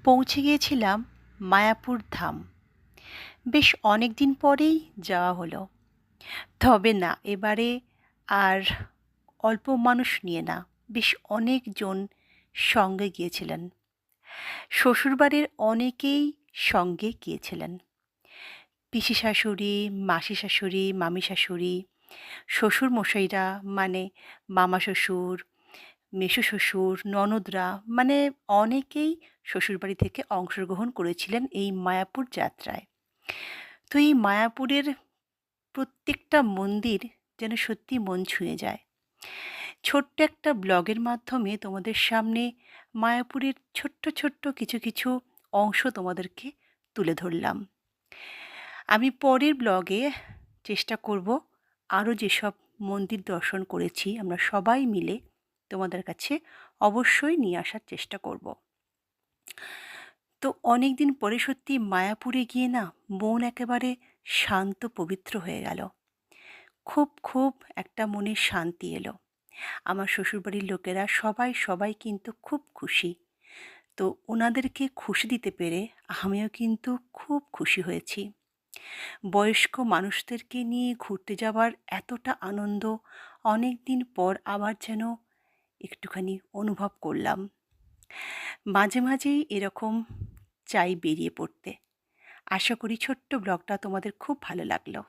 পৌঁছে গিয়েছিলাম মায়াপুর ধাম। বেশ অনেক দিন পরেই যাওয়া হলো। তবে না, এবারে আর অল্প মানুষ নিয়ে না, বেশ অনেকজন সঙ্গে গিয়েছিলেন। শ্বশুরবাড়ির অনেকেই সঙ্গে গিয়েছিলেন। পিসি শাশুড়ি, মাসি শাশুড়ি, মামি শাশুড়ি, শ্বশুরমশাইরা মানে মামা শ্বশুর, মেসো শ্বশুর, ননদরা মানে অনেকেই শ্বশুরবাড়ি থেকে অংশগ্রহণ করেছিলেন এই মায়াপুর যাত্রায়। তো এই মায়াপুরের প্রত্যেকটা মন্দির যেন সত্যি মন ছুঁয়ে যায়। ছোট্ট একটা ব্লগের মাধ্যমে তোমাদের সামনে মায়াপুরের ছোট্ট ছোট্ট কিছু কিছু অংশ তোমাদেরকে তুলে ধরলাম। আমি পরের ব্লগে চেষ্টা করব আরও যেসব মন্দির দর্শন করেছি আমরা সবাই মিলে তোমাদের কাছে অবশ্যই নিয়ে আসার চেষ্টা করব। তো অনেক দিন পরে সত্যি মায়াপুরে গিয়ে না মন একেবারে শান্ত পবিত্র হয়ে গেল। খুব খুব একটা মনে শান্তি এলো। আমার শ্বশুরবাড়ির লোকেরা সবাই কিন্তু খুব খুশি। তো ওনাদেরকে খুশি দিতে পেরে আমিও কিন্তু খুব খুশি হয়েছি। বয়স্ক মানুষদেরকে নিয়ে ঘুরতে যাওয়ার এতটা আনন্দ অনেক দিন পর আবার যেন একটুখানি অনুভব করলাম। মাঝে মাঝেই এরকম চাই বেরিয়ে পড়তে। আশা করি ছোট্ট ব্লগটা তোমাদের খুব ভালো লাগলো।